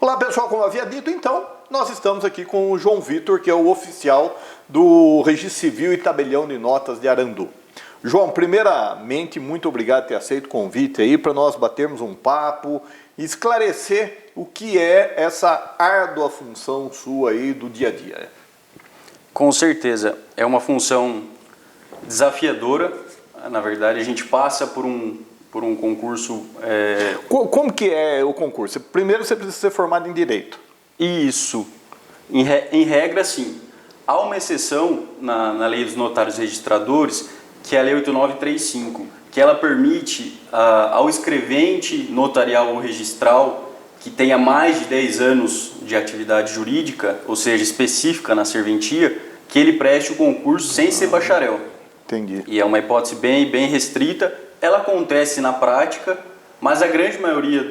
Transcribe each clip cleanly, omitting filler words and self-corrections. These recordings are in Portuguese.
Olá pessoal, como havia dito, então, nós estamos aqui com o João Vitor, que é o oficial do Registro Civil e Tabelião de Notas de Arandu. João, primeiramente, muito obrigado por ter aceito o convite aí para nós batermos um papo e esclarecer o que é essa árdua função sua aí do dia a dia. Com certeza, é uma função desafiadora. Na verdade, a gente passa por um concurso... Como que é o concurso? Primeiro você precisa ser formado em Direito. Isso. Em regra, sim. Há uma exceção na Lei dos Notários Registradores, que é a Lei 8935, que ela permite ao escrevente notarial ou registral que tenha mais de 10 anos de atividade jurídica, ou seja, específica na serventia, que ele preste o concurso sem ser bacharel. Entendi. E é uma hipótese bem restrita. Ela acontece na prática, mas a grande maioria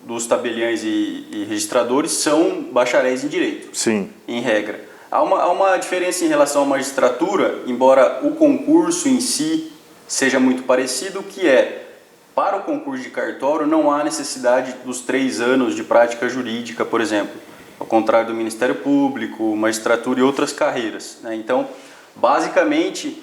dos tabeliães e registradores são bacharéis em Direito. Sim. Em regra. Há uma diferença em relação à magistratura, embora o concurso em si seja muito parecido, que é, para o concurso de cartório, não há necessidade dos 3 anos de prática jurídica, por exemplo, ao contrário do Ministério Público, magistratura e outras carreiras, né? Então, basicamente,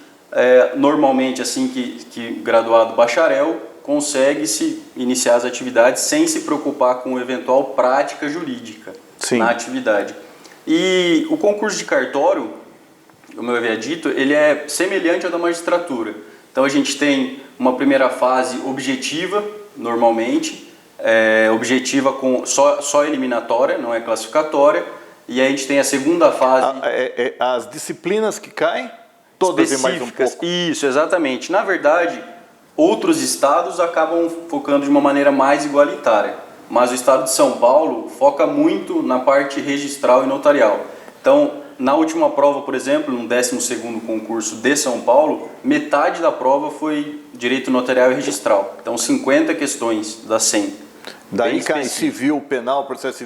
normalmente, assim que graduado bacharel, consegue-se iniciar as atividades sem se preocupar com eventual prática jurídica. Sim. Na atividade. E o concurso de cartório, como eu havia dito, ele é semelhante ao da magistratura. Então a gente tem uma primeira fase objetiva, normalmente, objetiva com só eliminatória, não é classificatória, e aí a gente tem a segunda fase... As disciplinas que caem, todas e mais um pouco. Isso, exatamente. Na verdade, outros estados acabam focando de uma maneira mais igualitária, mas o estado de São Paulo foca muito na parte registral e notarial. Então, na última prova, por exemplo, no 12º concurso de São Paulo, metade da prova foi direito notarial e registral. Então, 50 questões das 100. Daí cai civil, penal, processo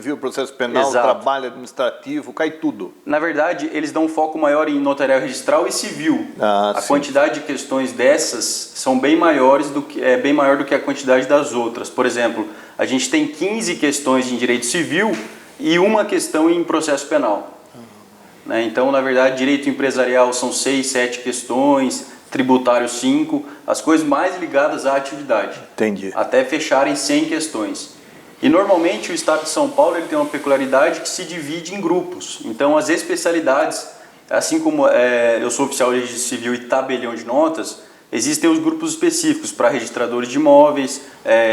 penal, exato, trabalho administrativo, cai tudo. Na verdade, eles dão um foco maior em notarial registral e civil. A quantidade de questões dessas são bem maior do que a quantidade das outras. Por exemplo, a gente tem 15 questões em direito civil e uma questão em processo penal. Né? Então, na verdade, direito empresarial são 6, 7 questões, tributário 5, as coisas mais ligadas à atividade. Entendi. Até fecharem 100 questões. E normalmente o estado de São Paulo ele tem uma peculiaridade que se divide em grupos. Então as especialidades, assim como eu sou oficial de registro civil e tabelião de notas, existem os grupos específicos para registradores de imóveis,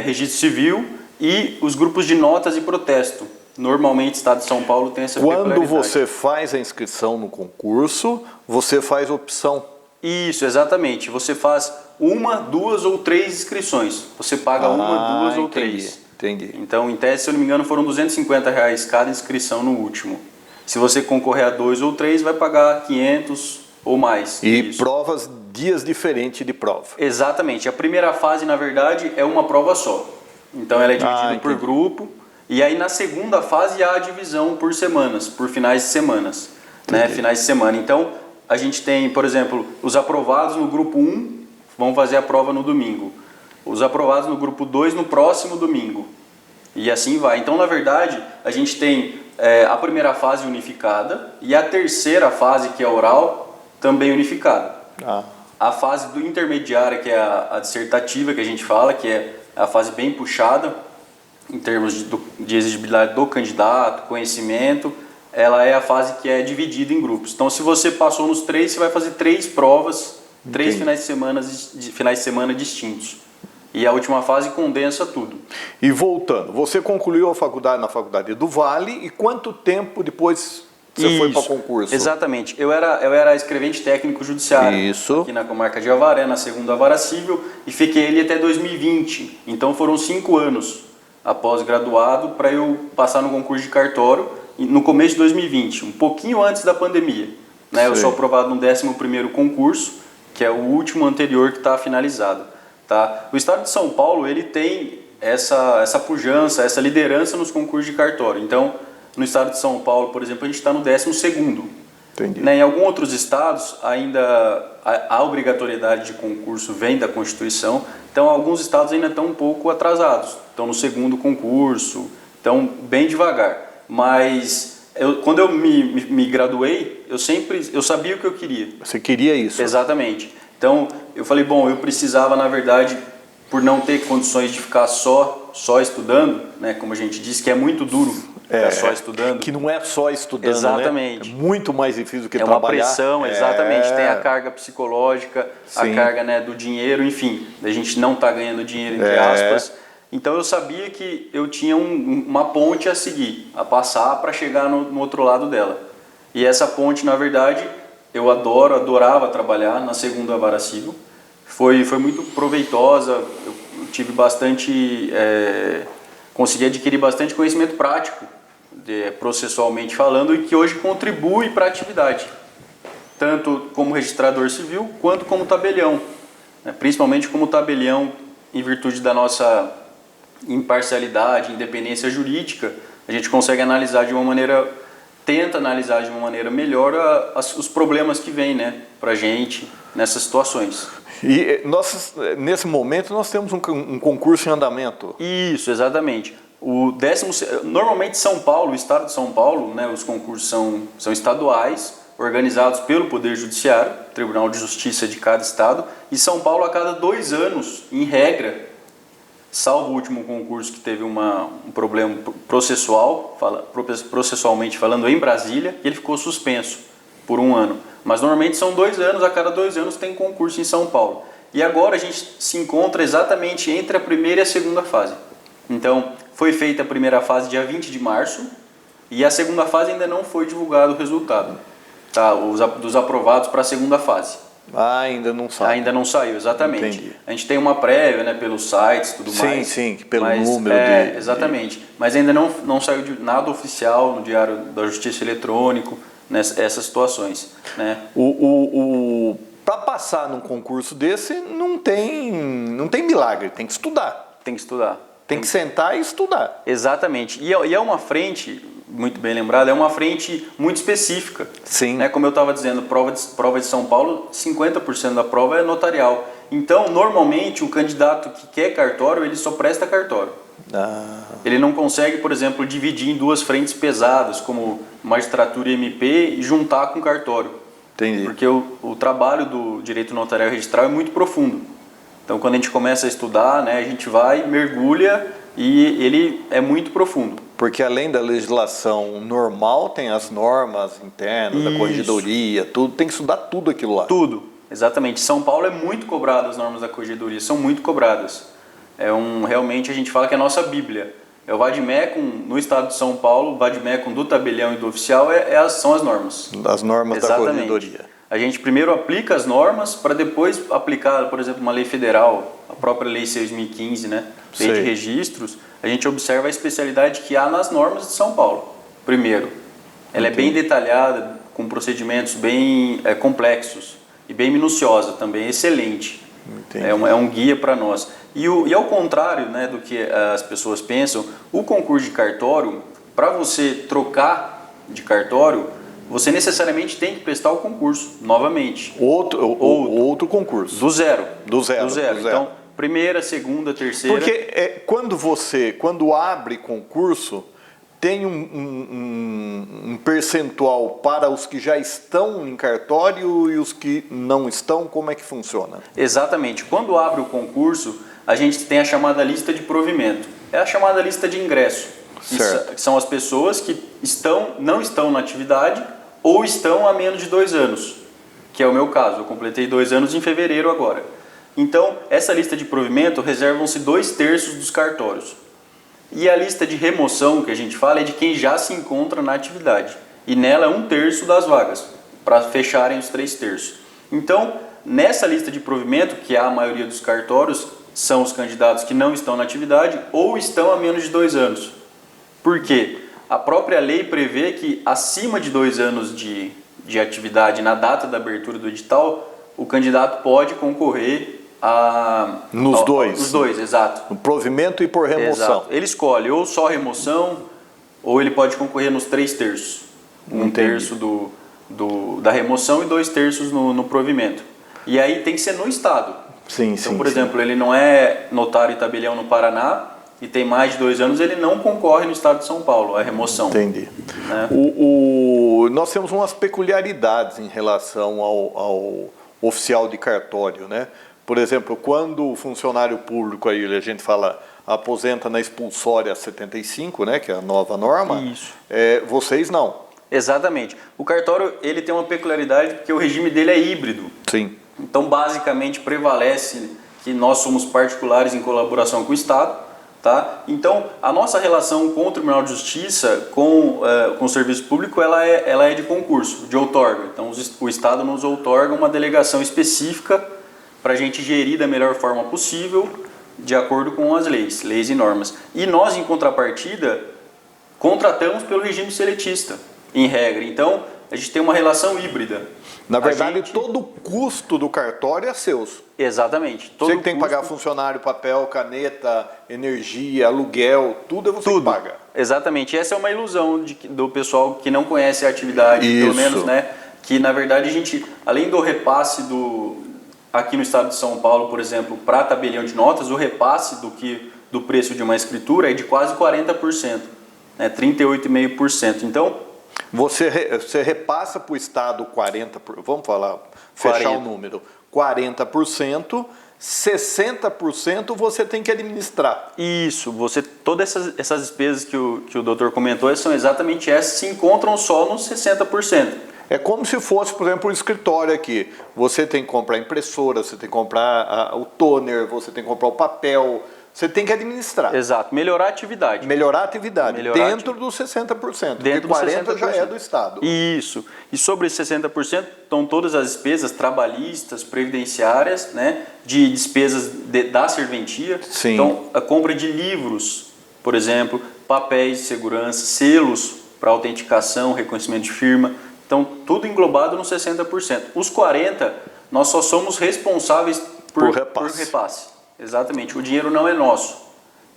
registro civil e os grupos de notas e protesto. Normalmente o estado de São Paulo tem essa peculiaridade. Quando você faz a inscrição no concurso, você faz opção. Isso, exatamente. Você faz 1, 2 ou 3 inscrições. Você paga 1, 2 ou 3. Entendi. Então, em tese, se eu não me engano, foram R$250 cada inscrição no último. Se você concorrer a 2 ou 3, vai pagar 500 ou mais. E isso. Provas, dias diferentes de prova. Exatamente. A primeira fase, na verdade, é uma prova só. Então, ela é dividida por grupo. E aí, na segunda fase, há a divisão por semanas, por finais de semanas. Né? Finais de semana. Então, a gente tem, por exemplo, os aprovados no grupo 1 vão fazer a prova no domingo. Os aprovados no grupo 2 no próximo domingo. E assim vai. Então, na verdade, a gente tem a primeira fase unificada e a terceira fase, que é a oral, também unificada. A fase do intermediária, que é a dissertativa, que a gente fala, que é a fase bem puxada, em termos de exigibilidade do candidato, conhecimento, ela é a fase que é dividida em grupos. Então, se você passou nos 3, você vai fazer 3 provas, 3 finais de semana distintos. E a última fase condensa tudo. E voltando, você concluiu a faculdade na Faculdade do Vale e quanto tempo depois você foi para o concurso? Exatamente. Eu era escrevente técnico judiciário. Isso. Aqui na comarca de Avaré, na 2ª Vara Civil, e fiquei ali até 2020. Então foram 5 anos após graduado para eu passar no concurso de cartório no começo de 2020, um pouquinho antes da pandemia. Né? Eu sou aprovado no 11º concurso, que é o último anterior que está finalizado. Tá? O estado de São Paulo ele tem essa pujança, essa liderança nos concursos de cartório. Então, no estado de São Paulo, por exemplo, a gente está no 12º. Entendi. Né? Em alguns outros estados, ainda a obrigatoriedade de concurso vem da Constituição. Então, alguns estados ainda estão um pouco atrasados. Estão no 2º concurso, Então, bem devagar. Mas quando eu me graduei, eu sabia o que eu queria. Você queria isso? Exatamente. Então, eu falei, bom, eu precisava, na verdade, por não ter condições de ficar só estudando, né, como a gente disse, que é muito duro ficar só estudando. Que não é só estudando, exatamente. Né? É muito mais difícil do que trabalhar. É trabalhar. uma pressão, exatamente. Tem a carga psicológica, Sim. a carga, né, do dinheiro, enfim, a gente não está ganhando dinheiro, entre aspas. Então eu sabia que eu tinha uma ponte a seguir, a passar para chegar no outro lado dela. E essa ponte, na verdade, eu adorava trabalhar na segunda vara civil. Foi muito proveitosa, eu tive bastante, consegui adquirir bastante conhecimento prático, processualmente falando, e que hoje contribui para a atividade, tanto como registrador civil quanto como tabelião, né? Principalmente como tabelião, em virtude da nossa imparcialidade, independência jurídica, a gente consegue analisar de uma maneira, tenta analisar de uma maneira melhor os problemas que vêm, né, para a gente nessas situações. E nesse momento nós temos um concurso em andamento. Isso, exatamente. Normalmente São Paulo, o estado de São Paulo, né, os concursos são estaduais, organizados pelo Poder Judiciário, Tribunal de Justiça de cada estado, e São Paulo a cada 2 anos, em regra, salvo o último concurso que teve um problema processualmente falando em Brasília, e ele ficou suspenso por 1 ano. Mas normalmente são 2 anos, a cada 2 anos tem concurso em São Paulo. E agora a gente se encontra exatamente entre a primeira e a segunda fase. Então, foi feita a primeira fase dia 20 de março e a segunda fase ainda não foi divulgado o resultado, tá? Dos aprovados para a segunda fase. Ainda não saiu. Ainda não saiu, exatamente. Entendi. A gente tem uma prévia, né, pelos sites e tudo mais. Sim, pelo número de... Exatamente. Mas ainda não saiu de nada oficial no Diário da Justiça Eletrônico, nessas situações, né? Para passar num concurso desse não tem milagre, tem que estudar. Tem que estudar. Tem que sentar e estudar. Exatamente. E é uma frente, muito bem lembrada, é uma frente muito específica. Sim. Né? Como eu estava dizendo, prova de São Paulo, 50% da prova é notarial. Então, normalmente, o candidato que quer cartório, ele só presta cartório. Ele não consegue, por exemplo, dividir em 2 frentes pesadas, como magistratura e MP, e juntar com cartório. Entendi. Porque o trabalho do direito notarial registral é muito profundo. Então, quando a gente começa a estudar, né, a gente vai, mergulha e ele é muito profundo. Porque além da legislação normal, tem as normas internas, da corregedoria, tudo, tem que estudar tudo aquilo lá. Tudo, exatamente. São Paulo é muito cobrado, as normas da corregedoria são muito cobradas. Realmente a gente fala que é a nossa Bíblia. O Vadmecum, no estado de São Paulo, o Vadmecum do tabelião e do oficial são as normas. As normas exatamente. Da corregedoria. A gente primeiro aplica as normas para depois aplicar, por exemplo, uma lei federal, a própria lei 6.015, né? Lei de registros. A gente observa a especialidade que há nas normas de São Paulo. Primeiro, ela é bem detalhada, com procedimentos bem complexos e bem minuciosa também, excelente. É um guia para nós. E ao contrário, né, do que as pessoas pensam, o concurso de cartório, para você trocar de cartório, você necessariamente tem que prestar o concurso novamente. Outro concurso. Do zero. Do zero. Então, primeira, segunda, terceira... Porque quando abre concurso, tem um percentual para os que já estão em cartório e os que não estão, como é que funciona? Exatamente. Quando abre o concurso, a gente tem a chamada lista de provimento. É a chamada lista de ingresso. Certo. Que são as pessoas que não estão na atividade ou estão há menos de 2 anos, que é o meu caso. Eu completei 2 anos em fevereiro agora. Então, essa lista de provimento reservam-se 2/3 dos cartórios. E a lista de remoção que a gente fala é de quem já se encontra na atividade. E nela é 1/3 das vagas, para fecharem os 3/3. Então, nessa lista de provimento, que é a maioria dos cartórios, são os candidatos que não estão na atividade ou estão há menos de 2 anos. Por quê? A própria lei prevê que acima de 2 anos de atividade na data da abertura do edital, o candidato pode concorrer nos dois. Nos dois, exato. No provimento e por remoção. Exato. Ele escolhe ou só remoção, ou ele pode concorrer nos 3/3. 1/3 da remoção e 2/3 no provimento. E aí tem que ser no estado. Sim, então, por exemplo, ele não é notário e tabelião no Paraná, e tem mais de 2 anos, ele não concorre no estado de São Paulo, a remoção. Entendi. Né? Nós temos umas peculiaridades em relação ao oficial de cartório, né? Por exemplo, quando o funcionário público, aí a gente fala, aposenta na expulsória 75, né, que é a nova norma, Isso. Vocês não. Exatamente. O cartório, ele tem uma peculiaridade porque o regime dele é híbrido. Sim. Então, basicamente, prevalece que nós somos particulares em colaboração com o Estado. Tá? Então, a nossa relação com o Tribunal de Justiça, com o serviço público, ela é de concurso, de outorga. Então, o Estado nos outorga uma delegação específica para a gente gerir da melhor forma possível, de acordo com as leis e normas. E nós, em contrapartida, contratamos pelo regime seletista, em regra. Então, a gente tem uma relação híbrida. Na verdade, todo o custo do cartório é seu. Exatamente. Você que tem que pagar funcionário, papel, caneta, energia, aluguel, tudo é você que paga. Exatamente. Essa é uma ilusão do pessoal que não conhece a atividade, pelo menos, né? Que, na verdade, a gente, além do repasse aqui no estado de São Paulo, por exemplo, para tabelião de notas, o repasse do preço de uma escritura é de quase 40%, né? 38,5%. Então, você repassa para o Estado 40%, vamos falar, fechar 40. O número, 40%, 60% você tem que administrar. Isso, todas essas despesas que o doutor comentou são exatamente essas, se encontram só nos 60%. É como se fosse, por exemplo, um escritório aqui. Você tem que comprar impressora, você tem que comprar o toner, você tem que comprar o papel. Você tem que administrar. Exato, melhorar a atividade. Dentro dos 60%, dentro porque 40% dos 60%. já é do Estado. Isso. E sobre esses 60% estão todas as despesas trabalhistas, previdenciárias, né, de despesas da serventia. Sim. Então, a compra de livros, por exemplo, papéis de segurança, selos para autenticação, reconhecimento de firma. Então, tudo englobado nos 60%. Os 40%, nós só somos responsáveis por repasse. Exatamente, o dinheiro não é nosso,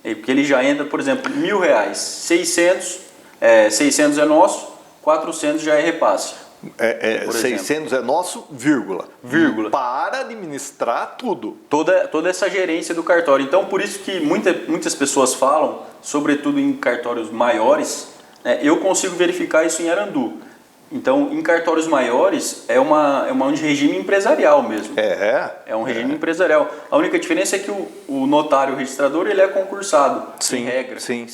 porque ele já entra, por exemplo, R$1.000, 600 é nosso, 400 já é repasse. 600 é nosso, vírgula. Para administrar tudo. Toda essa gerência do cartório. Então, por isso que muitas pessoas falam, sobretudo em cartórios maiores, né, eu consigo verificar isso em Arandu. Então, em cartórios maiores, é um regime empresarial mesmo. É um regime empresarial. A única diferença é que o notário registrador ele é concursado, em regra. Sim.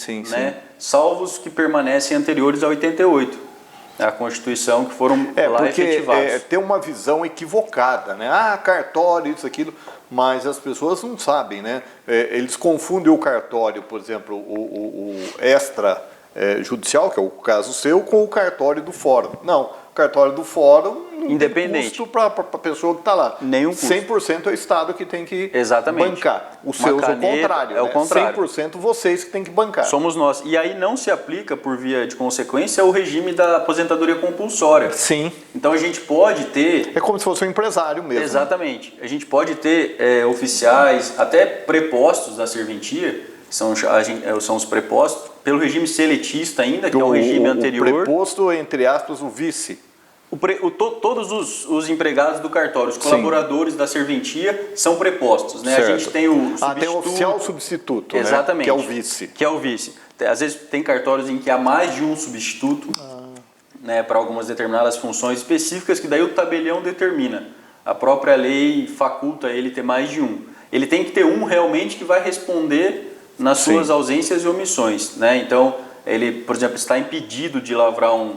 Salvo os que permanecem anteriores a 88, a Constituição, que foram lá efetivados. Tem uma visão equivocada, né? Cartório, isso, aquilo, mas as pessoas não sabem, né? Eles confundem o cartório, por exemplo, o extra judicial, que é o caso seu, com o cartório do fórum. Não, o cartório do fórum não independente. tem custo para a pessoa que está lá. Nenhum custo. 100% é o Estado que tem que bancar. Os Uma seus caneta, o contrário. é o contrário. 100% vocês que tem que bancar. Somos nós. E aí não se aplica, por via de consequência, o regime da aposentadoria compulsória. Sim. Então a gente pode ter... É como se fosse um empresário mesmo. Exatamente. A gente pode ter oficiais, até prepostos da serventia, que são os prepostos, pelo regime seletista ainda, que é um regime anterior. O preposto, entre aspas, o vice. Todos os empregados do cartório, os colaboradores da serventia são prepostos, né? A gente tem o substituto. Tem o oficial substituto, exatamente, né? Que é o vice. Que é o vice. Às vezes tem cartórios em que há mais de um substituto, né, para algumas determinadas funções específicas, que daí o tabelião determina. A própria lei faculta ele ter mais de um. Ele tem que ter um realmente que vai responder nas suas ausências e omissões, né? Então, ele, por exemplo, está impedido de lavrar um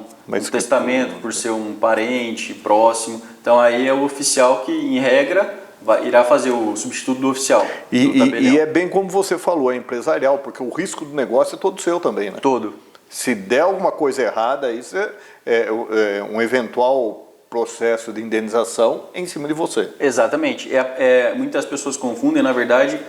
testamento por ser um parente próximo. Então, aí é o oficial que, em regra, irá fazer o substituto do oficial. E é bem como você falou, é empresarial, porque o risco do negócio é todo seu também, né? Todo. Se der alguma coisa errada, isso é um eventual processo de indenização em cima de você. Exatamente. Muitas pessoas confundem, na verdade,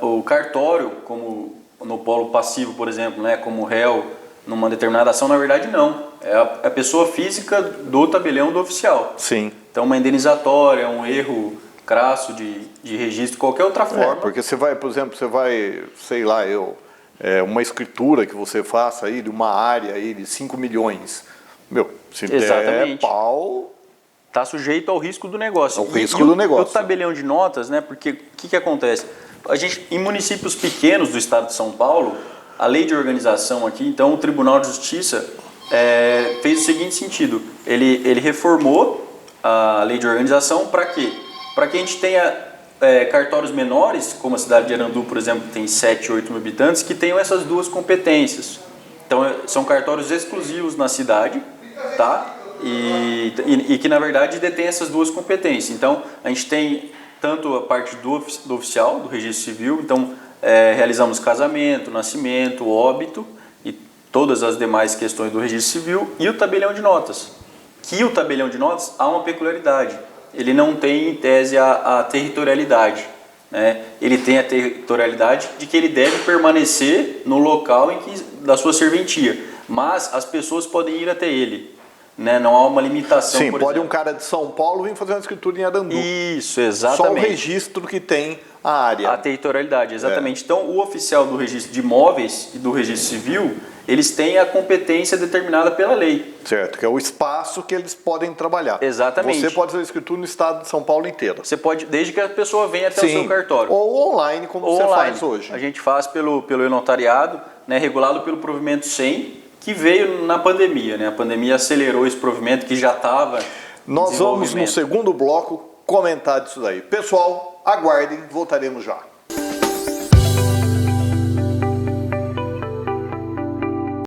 o cartório como no polo passivo, por exemplo, né, como réu numa determinada ação. Na verdade, não. É a pessoa física do tabelião do oficial. Sim. Então, uma indenizatória, um erro crasso de registro, qualquer outra forma. Porque você vai, por exemplo, sei lá, uma escritura que você faça aí de uma área aí de 5 milhões. Se der pau... Está sujeito ao risco do negócio. Ao risco do negócio. O tabelião de notas, né? Porque o que acontece? Em municípios pequenos do estado de São Paulo, a lei de organização aqui, então o Tribunal de Justiça fez o seguinte sentido, ele reformou a lei de organização para quê? Para que a gente tenha cartórios menores, como a cidade de Arandu, por exemplo, que tem 7, 8 mil habitantes, que tenham essas duas competências. Então, são cartórios exclusivos na cidade, tá? E que, na verdade, detém essas duas competências. Então, a gente tem tanto a parte do oficial, do registro civil, então, realizamos casamento, nascimento, óbito e todas as demais questões do registro civil, e o tabelião de notas. Que o tabelião de notas há uma peculiaridade. Ele não tem, em tese, a territorialidade, né? Ele tem a territorialidade de que ele deve permanecer no local da sua serventia, mas as pessoas podem ir até ele, né? Não há uma limitação. Sim, pode um cara de São Paulo vir fazer uma escritura em Arandu. Isso, exatamente. Só o registro que tem a área. A territorialidade, exatamente. Então, o oficial do registro de imóveis e do registro civil, eles têm a competência determinada pela lei. Certo, que é o espaço que eles podem trabalhar. Exatamente. Você pode fazer escritura no estado de São Paulo inteiro. Você pode, desde que a pessoa venha até o seu cartório. Ou online, como você faz hoje. A gente faz pelo e-notariado, né, regulado pelo provimento 100, que veio na pandemia, né? A pandemia acelerou esse provimento que já estava. Nós vamos no segundo bloco comentar disso daí. Pessoal, aguardem, voltaremos já.